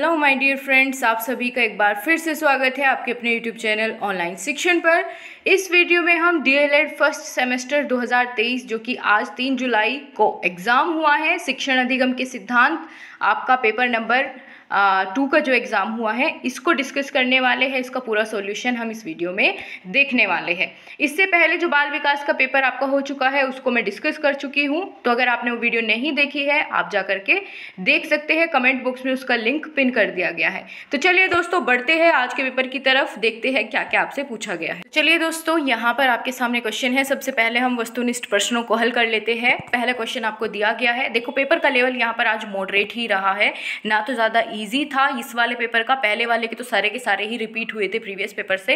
Hello my dear friends, आप सभी का एक बार फिर से स्वागत है आपके अपने यूट्यूब चैनल ऑनलाइन शिक्षण पर। इस वीडियो में हम डीएलएड फर्स्ट सेमेस्टर 2023 जो कि आज 3 जुलाई को एग्ज़ाम हुआ है, शिक्षण अधिगम के सिद्धांत आपका पेपर नंबर 2 का जो एग्ज़ाम हुआ है इसको डिस्कस करने वाले हैं। इसका पूरा सॉल्यूशन हम इस वीडियो में देखने वाले हैं। इससे पहले जो बाल विकास का पेपर आपका हो चुका है उसको मैं डिस्कस कर चुकी हूँ, तो अगर आपने वो वीडियो नहीं देखी है आप जा करके देख सकते हैं। कमेंट बॉक्स में उसका लिंक पिन कर दिया गया है। तो चलिए दोस्तों बढ़ते हैं आज के पेपर की तरफ, देखते हैं क्या क्या आपसे पूछा गया है। तो चलिए दोस्तों, यहाँ पर आपके सामने क्वेश्चन है। सबसे पहले हम वस्तुनिष्ठ प्रश्नों को हल कर लेते हैं। पहला क्वेश्चन आपको दिया गया है। देखो पेपर का लेवल यहाँ पर आज मॉडरेट ही रहा है, ना तो ज़्यादा इजी था इस वाले पेपर का। पहले वाले के तो सारे के सारे ही रिपीट हुए थे प्रीवियस पेपर से।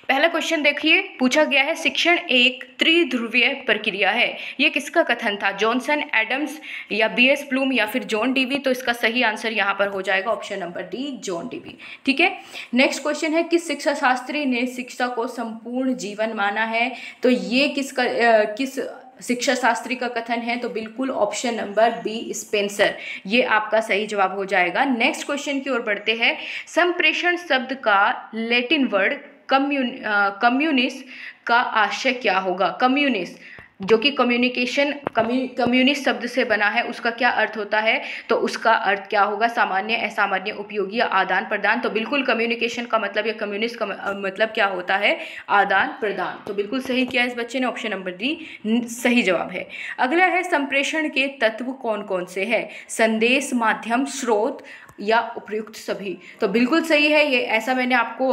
पहला क्वेश्चन देखिए, पूछा गया है शिक्षण एक त्रिध्रुवीय प्रक्रिया है। ये किसका कथन था? जॉनसन, एडम्स या बीएस ब्लूम या फिर जॉन डीवी? तो इसका सही आंसर यहाँ पर हो जाएगा option number D, John Dewey. ठीक है, नेक्स्ट क्वेश्चन है किस शिक्षा शास्त्री ने शिक्षा को संपूर्ण जीवन माना है? तो ये किस शिक्षा शास्त्री का कथन है? तो बिल्कुल ऑप्शन नंबर बी, स्पेंसर, ये आपका सही जवाब हो जाएगा। नेक्स्ट क्वेश्चन की ओर बढ़ते हैं। संप्रेषण शब्द का लैटिन वर्ड कम्युनिस का आशय क्या होगा? कम्युनिस जो कि कम्युनिस्ट शब्द से बना है, उसका क्या अर्थ होता है? तो उसका अर्थ क्या होगा? सामान्य, असामान्य, उपयोगी या आदान प्रदान। तो बिल्कुल कम्युनिकेशन का मतलब या कम्युनिस्ट का मतलब क्या होता है? आदान प्रदान। तो बिल्कुल सही किया इस बच्चे ने, ऑप्शन नंबर डी सही जवाब है। अगला है संप्रेषण के तत्व कौन कौन से हैं? संदेश, माध्यम, स्रोत या उपयुक्त सभी? तो बिल्कुल सही है ये। ऐसा मैंने आपको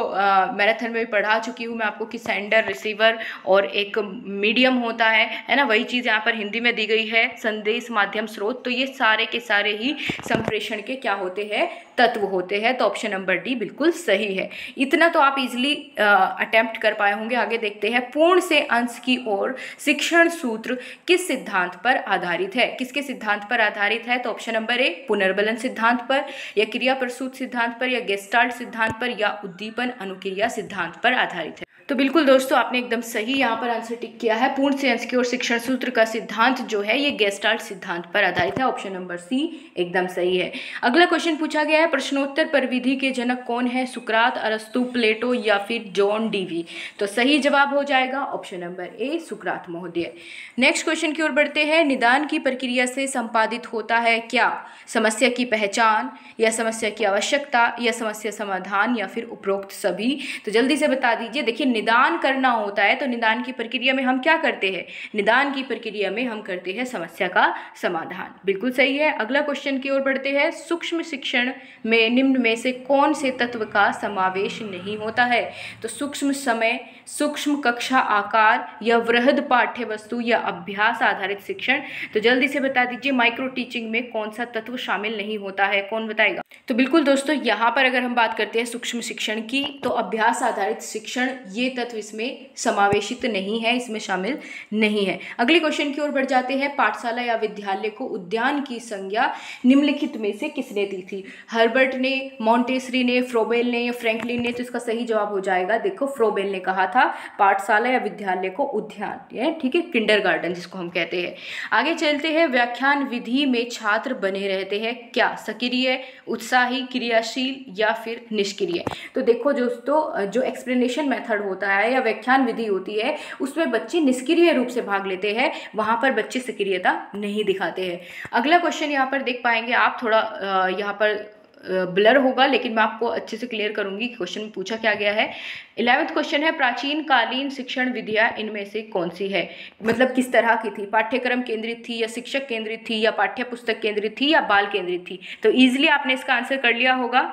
मैराथन में भी पढ़ा चुकी हूँ मैं आपको कि सेंडर, रिसीवर और एक मीडियम होता है ना, वही चीज़ यहाँ पर हिंदी में दी गई है, संदेश, माध्यम, स्रोत। तो ये सारे के सारे ही संप्रेषण के क्या होते हैं? तत्व होते हैं। तो ऑप्शन नंबर डी बिल्कुल सही है। इतना तो आप इजिली अटेम्प्ट कर पाए होंगे। आगे देखते हैं, पूर्ण से अंश की ओर शिक्षण सूत्र किस सिद्धांत पर आधारित है? किसके सिद्धांत पर आधारित है? तो ऑप्शन नंबर ए, पुनर्बलन सिद्धांत पर, या क्रिया प्रसूत सिद्धांत पर, या गेस्टाल्ट सिद्धांत पर, या उद्दीपन अनुक्रिया सिद्धांत पर आधारित है। तो बिल्कुल दोस्तों आपने एकदम सही यहाँ पर आंसर टिक किया है। पूर्ण से अंश की ओर शिक्षण सूत्र का सिद्धांत जो है ये गेस्टाल्ट सिद्धांत पर आधारित है। ऑप्शन नंबर सी एकदम सही है। अगला क्वेश्चन पूछा गया है, प्रश्नोत्तर परिविधि के जनक कौन है? सुकरात, अरस्तु, प्लेटो या फिर जॉन डीवी? तो सही जवाब हो जाएगा ऑप्शन नंबर ए, सुकरात महोदय। नेक्स्ट क्वेश्चन की ओर बढ़ते हैं। निदान की प्रक्रिया से संपादित होता है क्या? समस्या की पहचान, या समस्या की आवश्यकता, या समस्या समाधान, या फिर उपरोक्त सभी? तो जल्दी से बता दीजिए। देखिए निदान करना होता है तो निदान की प्रक्रिया में हम क्या करते हैं? निदान की प्रक्रिया में हम करते हैं समस्या का समाधान। बिल्कुल सही है। अगला क्वेश्चन की ओर बढ़ते हैं। सूक्ष्म शिक्षण में निम्न में से कौन से तत्व का समावेश नहीं होता है? तो सूक्ष्म समय, सूक्ष्म कक्षा आकार, या वृहद पाठ्य वस्तु, या अभ्यास आधारित शिक्षण? तो जल्दी से बता दीजिए माइक्रो टीचिंग में कौन सा तत्व शामिल नहीं होता है? कौन बताएगा? तो बिल्कुल दोस्तों यहाँ पर अगर हम बात करते हैं सूक्ष्म शिक्षण की, तो अभ्यास आधारित शिक्षण ये तत्व इसमें समावेशित नहीं है, इसमें शामिल नहीं है। अगले क्वेश्चन की ओर बढ़ जाते हैं। पाठशाला या विद्यालय को उद्यान की संज्ञा निम्नलिखित में से किसने दी थी? हर्बर्ट ने, मॉन्टेसरी ने, फ्रोबेल ने, या फ्रैंकलिन ने? तो इसका सही जवाब हो जाएगा, देखो फ्रोबेल ने कहा था पाठशाला या विद्यालय को उद्यान, है ठीक है, किंडरगार्टन जिसको हम कहते हैं। आगे चलते हैं। व्याख्यान विधि में छात्र बने रहते हैं क्या? सक्रिय, उत्साही, क्रियाशील, या फिर निष्क्रिय? तो देखो दोस्तों, जो एक्सप्लेनेशन मेथड होता है या व्याख्यान विधि होती है उसमें बच्चे निष्क्रिय रूप से भाग लेते हैं, वहां पर बच्चे सक्रियता नहीं दिखाते हैं। अगला क्वेश्चन यहाँ पर देख पाएंगे आप, थोड़ा यहाँ पर ब्लर होगा लेकिन मैं आपको अच्छे से क्लियर करूंगी कि क्वेश्चन में पूछा क्या गया है। 11वां क्वेश्चन है, प्राचीन कालीन शिक्षण विधियां इनमें से कौन सी है? मतलब किस तरह की थी? पाठ्यक्रम केंद्रित थी, या शिक्षक केंद्रित थी, या पाठ्य पुस्तक केंद्रित थी, या बाल केंद्रित थी? तो इजिली आपने इसका आंसर कर लिया होगा।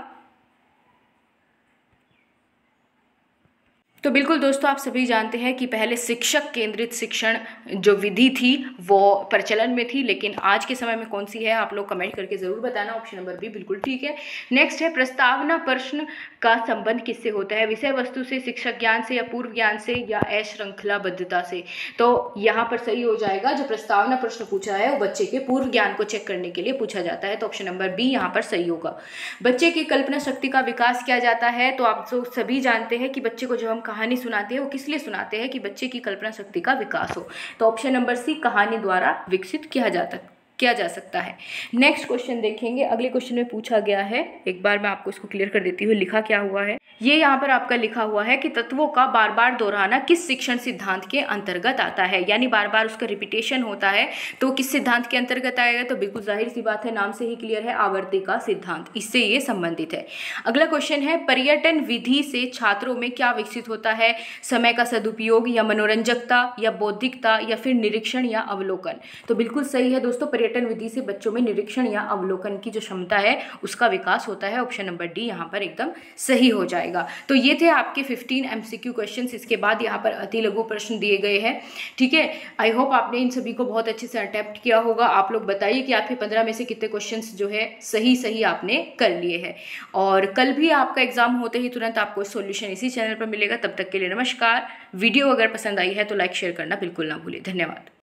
तो बिल्कुल दोस्तों आप सभी जानते हैं कि पहले शिक्षक केंद्रित शिक्षण जो विधि थी वो प्रचलन में थी, लेकिन आज के समय में कौन सी है आप लोग कमेंट करके ज़रूर बताना। ऑप्शन नंबर बी बिल्कुल ठीक है। नेक्स्ट है, प्रस्तावना प्रश्न का संबंध किससे होता है? विषय वस्तु से, शिक्षक ज्ञान से, या पूर्व ज्ञान से, या अश्रृंखलाबद्धता से? तो यहाँ पर सही हो जाएगा, जो प्रस्तावना प्रश्न पूछा है वो बच्चे के पूर्व ज्ञान को चेक करने के लिए पूछा जाता है। तो ऑप्शन नंबर बी यहाँ पर सही होगा। बच्चे की कल्पना शक्ति का विकास किया जाता है। तो आप सभी जानते हैं कि बच्चे को जब हम कहानी सुनाते हैं वो किस लिए सुनाते हैं? कि बच्चे की कल्पना शक्ति का विकास हो। तो ऑप्शन नंबर सी, कहानी द्वारा विकसित किया जाता है। किया जा सकता है। नेक्स्ट क्वेश्चन देखेंगे। अगले क्वेश्चन में पूछा गया है, एक बार मैं आपको इसको क्लियर कर देती हूँ, लिखा क्या हुआ है। ये यहाँ पर आपका लिखा हुआ है कि तत्वों का बार बार दोहराना किस शिक्षण सिद्धांत के अंतर्गत आता है, यानी बार बार उसका रिपीटेशन होता है तो किस सिद्धांत के अंतर्गत आएगा। तो बिल्कुल जाहिर सी बात है, नाम से ही क्लियर है, आवर्ती का सिद्धांत, इससे ये संबंधित है। अगला क्वेश्चन है, पर्यटन विधि से छात्रों में क्या विकसित होता है, समय का सदुपयोग या मनोरंजकता या बौद्धिकता या फिर निरीक्षण या अवलोकन। तो बिल्कुल सही है दोस्तों, पर्यटन विधि से बच्चों में निरीक्षण या अवलोकन की जो क्षमता है उसका विकास होता है। ऑप्शन नंबर डी यहाँ पर एकदम सही हो जाएगा। तो ये थे आपके 15 MCQ क्वेश्चंस। इसके बाद यहाँ पर अति लघु प्रश्न दिए गए हैं, ठीक है। आई होप आपने इन सभी को बहुत अच्छे से अटेम्प्ट किया होगा। आप लोग बताइए कि आपके 15 में से कितने क्वेश्चंस जो है सही आपने कर लिए हैं। और कल भी आपका एग्जाम होते ही तुरंत आपको सॉल्यूशन इसी चैनल पर मिलेगा। तब तक के लिए नमस्कार। वीडियो अगर पसंद आई है तो लाइक शेयर करना बिल्कुल ना भूलें। धन्यवाद।